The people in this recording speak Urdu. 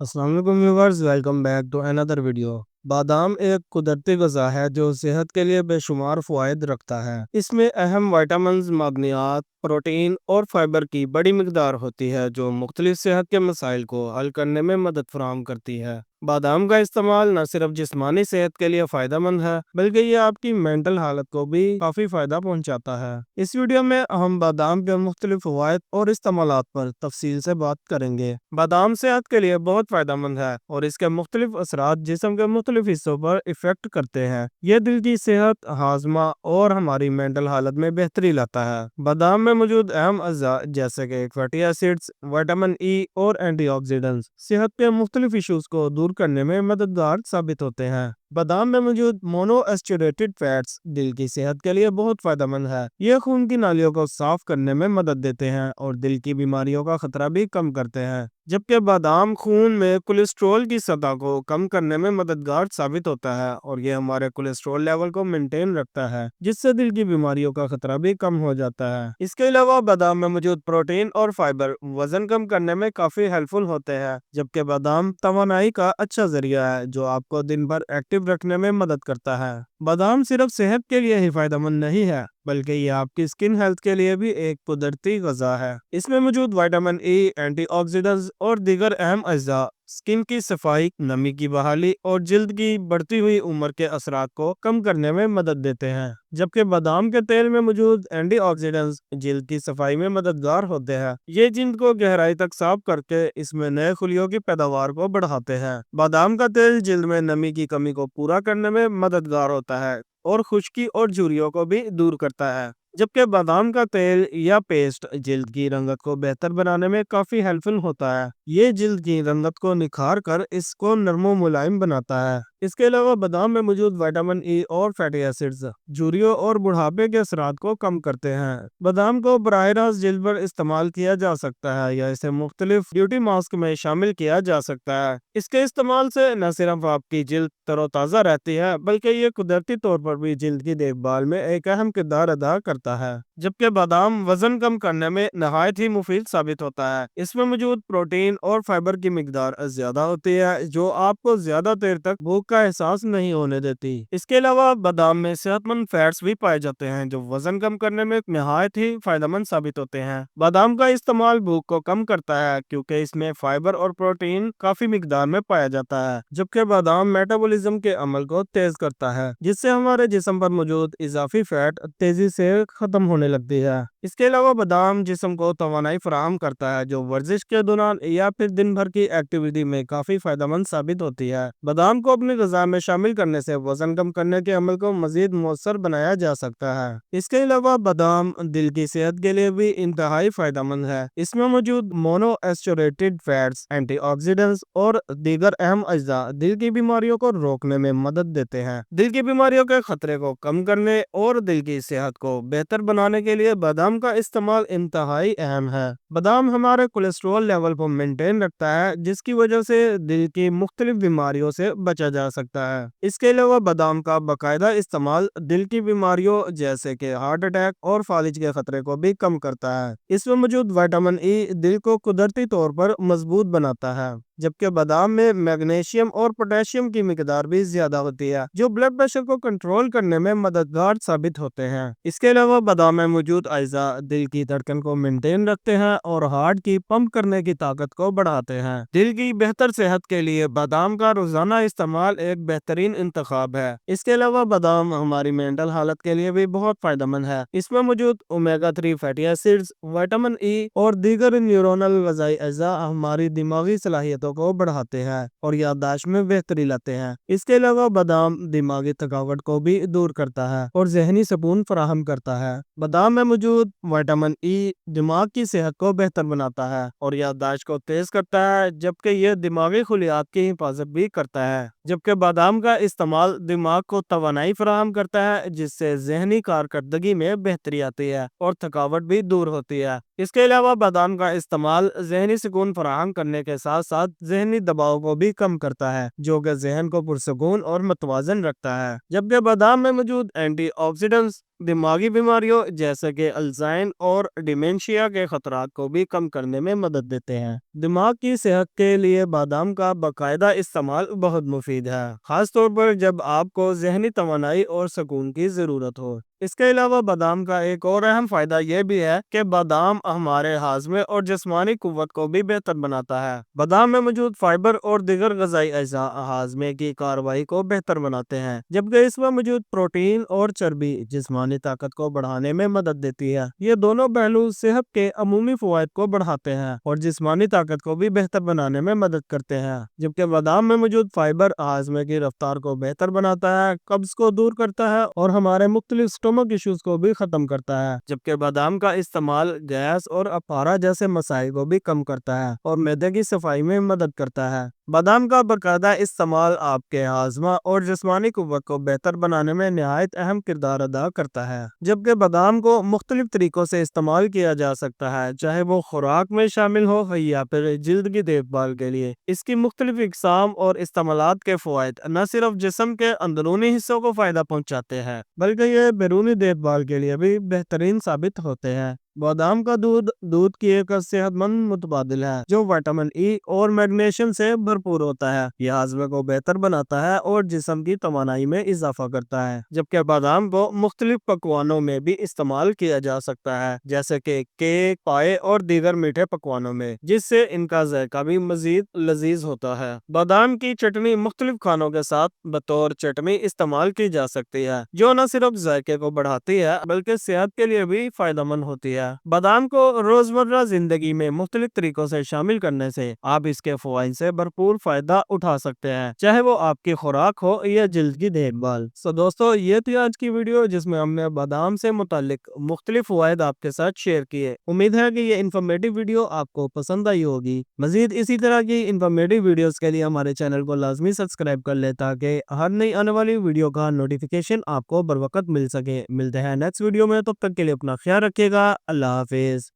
السلام علیکم viewers, welcome back to another video. بادام ایک قدرتی غذا ہے جو صحت کے لیے بے شمار فوائد رکھتا ہے۔ اس میں اہم وٹامنز، معدنیات، پروٹین اور فائبر کی بڑی مقدار ہوتی ہے جو مختلف صحت کے مسائل کو حل کرنے میں مدد فراہم کرتی ہے۔ بادام کا استعمال نہ صرف جسمانی صحت کے لیے فائدہ مند ہے بلکہ یہ آپ کی مینٹل حالت کو بھی کافی فائدہ پہنچاتا ہے۔ اس ویڈیو میں ہم بادام کے مختلف فوائد اور استعمالات پر تفصیل سے بات کریں گے۔ بادام صحت کے لیے بہت فائدہ مند ہے اور اس کے مختلف اثرات جسم کے مختلف حصوں پر ایفیکٹ کرتے ہیں۔ یہ دل کی صحت، ہاضمہ اور ہماری مینٹل حالت میں بہتری لاتا ہے۔ بادام میں موجود اہم اجزاء جیسے کہ فیٹی ایسڈز، وٹامن ای اور اینٹی آکسیڈنٹس صحت کے مختلف ایشوز کو دور کرنے میں مددگار ثابت ہوتے ہیں۔ بادام میں موجود مونو ایسچوریٹڈ فیٹس دل کی صحت کے لیے بہت فائدہ مند ہے۔ یہ خون کی نالیوں کو صاف کرنے میں مدد دیتے ہیں اور دل کی بیماریوں کا خطرہ بھی کم کرتے ہیں، جبکہ بادام خون میں کولیسٹرول کی سطح کو کم کرنے میں مددگار ثابت ہوتا ہے اور یہ ہمارے کولیسٹرول لیول کو مینٹین رکھتا ہے، جس سے دل کی بیماریوں کا خطرہ بھی کم ہو جاتا ہے۔ اس کے علاوہ بادام میں موجود پروٹین اور فائبر وزن کم کرنے میں کافی ہیلپ فل ہوتے ہیں، جبکہ بادام توانائی کا اچھا ذریعہ ہے جو آپ کو دن بھر ایکٹیو رکھنے میں مدد کرتا ہے۔ بادام صرف صحت کے لیے ہی فائدہ مند نہیں ہے بلکہ یہ آپ کی اسکن ہیلتھ کے لیے بھی ایک قدرتی غذا ہے۔ اس میں موجود وٹامن ای، اینٹی آکسیڈنٹس اور دیگر اہم اجزاء اسکن کی صفائی، نمی کی بحالی اور جلد کی بڑھتی ہوئی عمر کے اثرات کو کم کرنے میں مدد دیتے ہیں، جبکہ بادام کے تیل میں موجود اینٹی آکسیڈنٹس جلد کی صفائی میں مددگار ہوتے ہیں۔ یہ جلد کو گہرائی تک صاف کر کے اس میں نئے خلیوں کی پیداوار کو بڑھاتے ہیں۔ بادام کا تیل جلد میں نمی کی کمی کو پورا کرنے میں مددگار ہوتا ہے اور خشکی اور جھریوں کو بھی دور کرتا ہے، جبکہ بادام کا تیل یا پیسٹ جلد کی رنگت کو بہتر بنانے میں کافی ہیلپ فل ہوتا ہے۔ یہ جلد کی رنگت کو نکھار کر اس کو نرم و ملائم بناتا ہے۔ اس کے علاوہ بادام میں موجود وٹامن ای اور فیٹی ایسڈز جھریوں اور بڑھاپے کے اثرات کو کم کرتے ہیں۔ بادام کو براہ راست جلد پر استعمال کیا جا سکتا ہے یا اسے مختلف بیوٹی ماسک میں شامل کیا جا سکتا ہے۔ اس کے استعمال سے نہ صرف آپ کی جلد تر و تازہ رہتی ہے بلکہ یہ قدرتی طور پر بھی جلد کی دیکھ بھال میں ایک اہم کردار ادا کرتا ہے، جبکہ بادام وزن کم کرنے میں نہایت ہی مفید ثابت ہوتا ہے۔ اس میں موجود پروٹین اور فائبر کی مقدار زیادہ ہوتی ہے جو آپ کو زیادہ دیر تک بھوک کا احساس نہیں ہونے دیتی۔ اس کے علاوہ بادام میں صحت مند فیٹس بھی پائے جاتے ہیں جو وزن کم کرنے میں نہایت ہی فائدہ مند ثابت ہوتے ہیں۔ بادام کا استعمال بھوک کو کم کرتا ہے کیونکہ اس میں فائبر اور پروٹین کافی مقدار میں پایا جاتا ہے، جبکہ بادام میٹابولزم کے عمل کو تیز کرتا ہے جس سے ہمارے جسم پر موجود اضافی فیٹ تیزی سے ختم ہونے لگتی ہے۔ اس کے علاوہ بادام جسم کو توانائی فراہم کرتا ہے جو ورزش کے دوران یا پھر دن بھر کی ایکٹیویٹی میں کافی فائدہ مند ثابت ہوتی ہے۔ بادام کو اپنی غذا میں شامل کرنے سے وزن کم کرنے کے عمل کو مزید مؤثر بنایا جا سکتا ہے۔ اس کے علاوہ بادام دل کی صحت کے لیے بھی انتہائی فائدہ مند ہے۔ اس میں موجود مونو ایسچوریٹڈ فیٹس، اینٹی آکسیڈنٹس اور دیگر اہم اجزاء دل کی بیماریوں کو روکنے میں مدد دیتے ہیں۔ دل کی بیماریوں کے خطرے کو کم کرنے اور دل کی صحت کو بہتر بنانے کے لیے بادام کا استعمال انتہائی اہم ہے۔ بادام ہمارے کولیسٹرول لیول کو مینٹین رکھتا ہے جس کی وجہ سے دل کی مختلف بیماریوں سے بچا جا سکتا ہے۔ اس کے علاوہ بادام کا باقاعدہ استعمال دل کی بیماریوں جیسے کہ ہارٹ اٹیک اور فالج کے خطرے کو بھی کم کرتا ہے۔ اس میں موجود وٹامن ای دل کو قدرتی طور پر مضبوط بناتا ہے، جبکہ بادام میں میگنیشیم اور پوٹاشیم کی مقدار بھی زیادہ ہوتی ہے جو بلڈ پریشر کو کنٹرول کرنے میں مددگار ثابت ہوتے ہیں۔ اس کے علاوہ بادام میں موجود اجزاء دل کی دھڑکن کو مینٹین رکھتے ہیں اور ہارٹ کی پمپ کرنے کی طاقت کو بڑھاتے ہیں۔ دل کی بہتر صحت کے لیے بادام کا روزانہ استعمال ایک بہترین انتخاب ہے۔ اس کے علاوہ بادام ہماری مینٹل حالت کے لیے بھی بہت فائدہ مند ہے۔ اس میں موجود omega 3 fatty acids, vitamin E اور دیگر نیورونل غذائی اجزاء ہماری دماغی صلاحیتوں کو بڑھاتے ہیں اور یادداشت میں بہتری لاتے ہیں۔ اس کے علاوہ بادام دماغی تھکاوٹ کو بھی دور کرتا ہے اور ذہنی سکون فراہم کرتا ہے۔ بادام میں موجود وٹامن ای دماغ کی صحت کو بہتر بناتا ہے اور یادداشت کو تیز کرتا ہے، جبکہ یہ دماغی خلیات کی حفاظت بھی کرتا ہے۔ جبکہ بادام کا استعمال دماغ کو توانائی فراہم کرتا ہے جس سے ذہنی کارکردگی میں بہتری آتی ہے اور تھکاوٹ بھی دور ہوتی ہے۔ اس کے علاوہ بادام کا استعمال ذہنی سکون فراہم کرنے کے ساتھ ساتھ ذہنی دباؤ کو بھی کم کرتا ہے جو کہ ذہن کو پرسکون اور متوازن رکھتا ہے۔ جبکہ بادام میں موجود اینٹی آکسیڈنٹس دماغی بیماریوں جیسے کہ الزائن اور ڈیمینشیا کے خطرات کو بھی کم کرنے میں مدد دیتے ہیں۔ دماغ کی صحت کے لیے بادام کا باقاعدہ استعمال بہت مفید ہے، خاص طور پر جب آپ کو ذہنی توانائی اور سکون کی ضرورت ہو۔ اس کے علاوہ بادام کا ایک اور اہم فائدہ یہ بھی ہے کہ بادام ہمارے ہاضمے اور جسمانی قوت کو بھی بہتر بناتا ہے۔ بادام میں موجود فائبر اور دیگر غذائی اجزاء ہاضمے کی کارروائی کو بہتر بناتے ہیں، جبکہ اس میں موجود پروٹین اور چربی جسمانی طاقت کو بڑھانے میں مدد دیتی ہے۔ یہ دونوں پہلو صحت کے عمومی فوائد کو بڑھاتے ہیں اور جسمانی طاقت کو بھی بہتر بنانے میں مدد کرتے ہیں، جبکہ بادام میں موجود فائبر ہاضمے کی رفتار کو بہتر بناتا ہے، قبض کو دور کرتا ہے اور ہمارے مختلف اسٹومک ایشوز کو بھی ختم کرتا ہے، جبکہ بادام کا استعمال گیس اور اپارا جیسے مسائل کو بھی کم کرتا ہے اور معدے کی صفائی میں مدد کرتا ہے۔ بادام کا باقاعدہ استعمال آپ کے ہاضمہ اور جسمانی قوت کو بہتر بنانے میں نہایت اہم کردار ادا کرتا ہے، جبکہ بادام کو مختلف طریقوں سے استعمال کیا جا سکتا ہے، چاہے وہ خوراک میں شامل ہو یا پھر جلد کی دیکھ بھال کے لیے۔ اس کی مختلف اقسام اور استعمالات کے فوائد نہ صرف جسم کے اندرونی حصوں کو فائدہ پہنچاتے ہیں بلکہ یہ بیرونی دیکھ بھال کے لیے بھی بہترین ثابت ہوتے ہیں۔ بادام کا دودھ کی ایک صحت مند متبادل ہے جو وٹامن ای اور میگنیشیم سے بھرپور ہوتا ہے۔ یہ ہاضمے کو بہتر بناتا ہے اور جسم کی توانائی میں اضافہ کرتا ہے، جبکہ بادام کو مختلف پکوانوں میں بھی استعمال کیا جا سکتا ہے، جیسے کہ کیک، پائے اور دیگر میٹھے پکوانوں میں، جس سے ان کا ذائقہ بھی مزید لذیذ ہوتا ہے۔ بادام کی چٹنی مختلف کھانوں کے ساتھ بطور چٹنی استعمال کی جا سکتی ہے، جو نہ صرف ذائقے کو بڑھاتی ہے بلکہ صحت کے لیے بھی فائدہ مند ہوتی ہے۔ بادام کو روزمرہ زندگی میں مختلف طریقوں سے شامل کرنے سے آپ اس کے فوائد سے بھرپور فائدہ اٹھا سکتے ہیں، چاہے وہ آپ کی خوراک ہو یا جلد کی دیکھ بھال۔ دوستو، یہ تھی آج کی ویڈیو جس میں ہم نے بادام سے متعلق مختلف فوائد آپ کے ساتھ شیئر کیے۔ امید ہے کہ یہ انفارمیٹیو ویڈیو آپ کو پسند آئی ہوگی۔ مزید اسی طرح کی انفارمیٹیو ویڈیوز کے لیے ہمارے چینل کو لازمی سبسکرائب کر لیں تاکہ ہر نئی آنے والی ویڈیو کا نوٹیفیکیشن آپ کو بر وقت مل سکے۔ ملتے ہیں نیکسٹ ویڈیو میں، تب تک کے لیے اپنا خیال رکھیے گا۔ اللہ حافظ۔